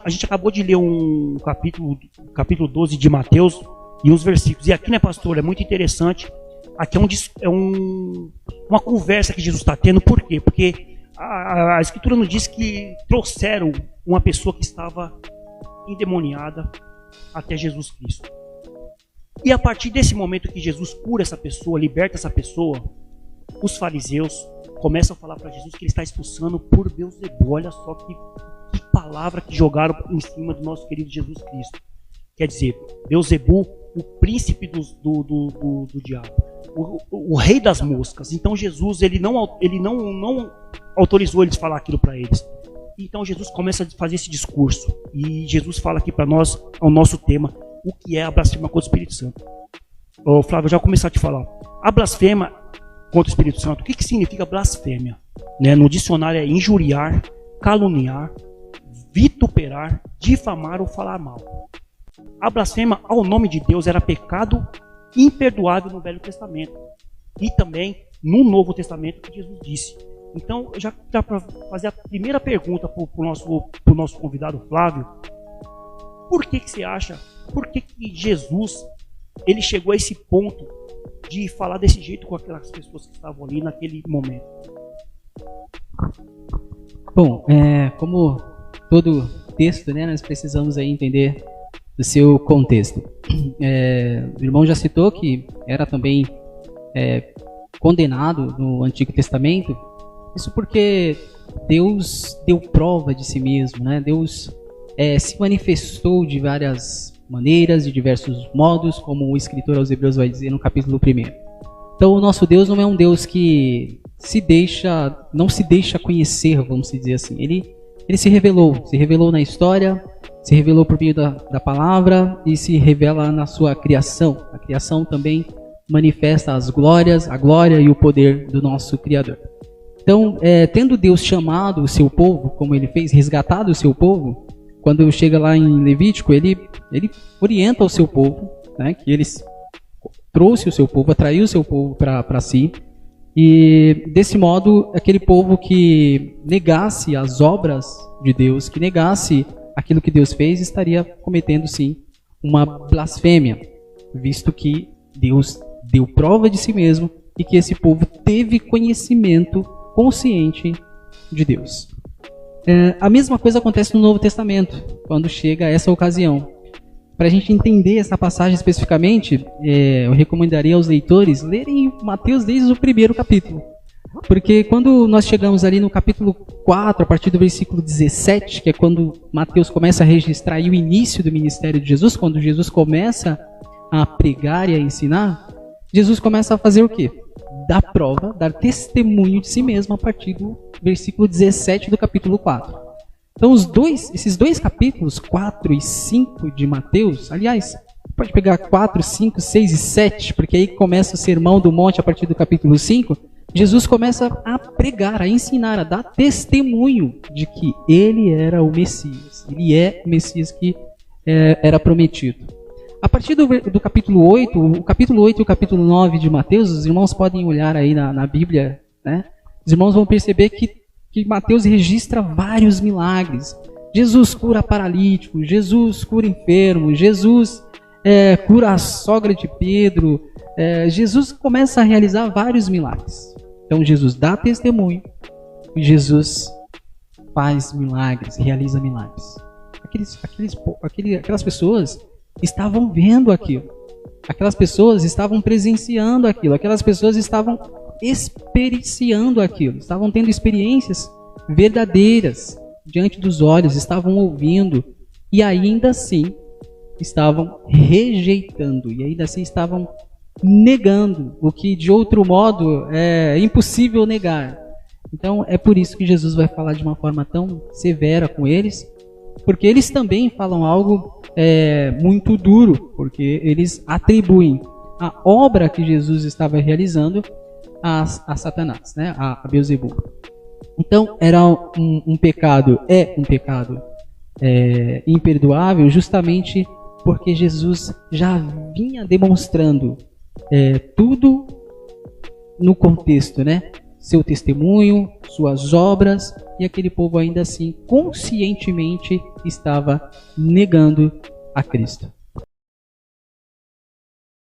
A gente acabou de ler um capítulo 12 de Mateus e uns versículos. E aqui, né, pastor, é muito interessante. Aqui uma conversa que Jesus está tendo. Por quê? Porque a Escritura nos diz que trouxeram uma pessoa que estava endemoniada até Jesus Cristo. E a partir desse momento que Jesus cura essa pessoa, liberta essa pessoa, os fariseus começam a falar para Jesus que ele está expulsando por Beelzebul. Olha só que palavra que jogaram em cima do nosso querido Jesus Cristo. Quer dizer, Beelzebul, o príncipe do diabo, o rei das moscas. Então Jesus ele não autorizou eles falar aquilo para eles. Então Jesus começa a fazer esse discurso. E Jesus fala aqui para nós, ao nosso tema, o que é a blasfêmia contra o Espírito Santo. Ô, Flávio, eu já vou começar a te falar. A blasfêmia contra o Espírito Santo, o que significa blasfêmia? Né? No dicionário é injuriar, caluniar, vituperar, difamar ou falar mal. A blasfêmia ao nome de Deus era pecado imperdoável no Velho Testamento. E também no Novo Testamento que Jesus disse. Então, já dá para fazer a primeira pergunta para o nosso convidado Flávio. Por que você acha, por que Jesus ele chegou a esse ponto de falar desse jeito com aquelas pessoas que estavam ali naquele momento? Bom, como todo texto, né, nós precisamos aí entender do seu contexto. O irmão já citou que era também condenado no Antigo Testamento. Isso porque Deus deu prova de si mesmo, né? Deus se manifestou de várias maneiras, de diversos modos, como o escritor aos Hebreus vai dizer no capítulo 1. Então, o nosso Deus não é um Deus que não se deixa conhecer, vamos dizer assim. Ele se revelou na história, se revelou por meio da palavra e se revela na sua criação. A criação também manifesta a glória e o poder do nosso Criador. Então, tendo Deus chamado o seu povo, como ele fez, resgatado o seu povo, quando chega lá em Levítico, ele orienta o seu povo, né, que ele trouxe o seu povo, atraiu o seu povo para si, e desse modo, aquele povo que negasse as obras de Deus, que negasse aquilo que Deus fez, estaria cometendo sim uma blasfêmia, visto que Deus deu prova de si mesmo e que esse povo teve conhecimento consciente de Deus. A mesma coisa acontece no Novo Testamento, quando chega essa ocasião. Para a gente entender essa passagem especificamente, eu recomendaria aos leitores lerem Mateus desde o primeiro capítulo. Porque quando nós chegamos ali no capítulo 4, a partir do versículo 17, que é quando Mateus começa a registrar aí o início do ministério de Jesus, quando Jesus começa a pregar e a ensinar, Jesus começa a fazer o quê? Dar prova, dar testemunho de si mesmo a partir do versículo 17 do capítulo 4. Então esses dois capítulos, 4 e 5 de Mateus, aliás, pode pegar 4, 5, 6 e 7, porque aí começa o sermão do monte a partir do capítulo 5, Jesus começa a pregar, a ensinar, a dar testemunho de que ele era o Messias. Ele é o Messias que era prometido. A partir do capítulo 8, o capítulo 8 e o capítulo 9 de Mateus, os irmãos podem olhar aí na Bíblia, né? Os irmãos vão perceber que Mateus registra vários milagres. Jesus cura paralítico, Jesus cura enfermo, Jesus cura a sogra de Pedro. Jesus começa a realizar vários milagres. Então Jesus dá testemunho e Jesus faz milagres, realiza milagres. Aquelas pessoas estavam vendo aquilo. Aquelas pessoas estavam presenciando aquilo. Aquelas pessoas estavam experienciando aquilo. Estavam tendo experiências verdadeiras diante dos olhos. Estavam ouvindo. E ainda assim estavam rejeitando. E ainda assim estavam negando. O que de outro modo é impossível negar. Então é por isso que Jesus vai falar de uma forma tão severa com eles. Porque eles também falam algo muito duro, porque eles atribuem a obra que Jesus estava realizando a Satanás, né? a Beelzebul. Então era um pecado imperdoável, justamente porque Jesus já vinha demonstrando tudo no contexto, né? seu testemunho, suas obras, e aquele povo ainda assim conscientemente estava negando a Cristo.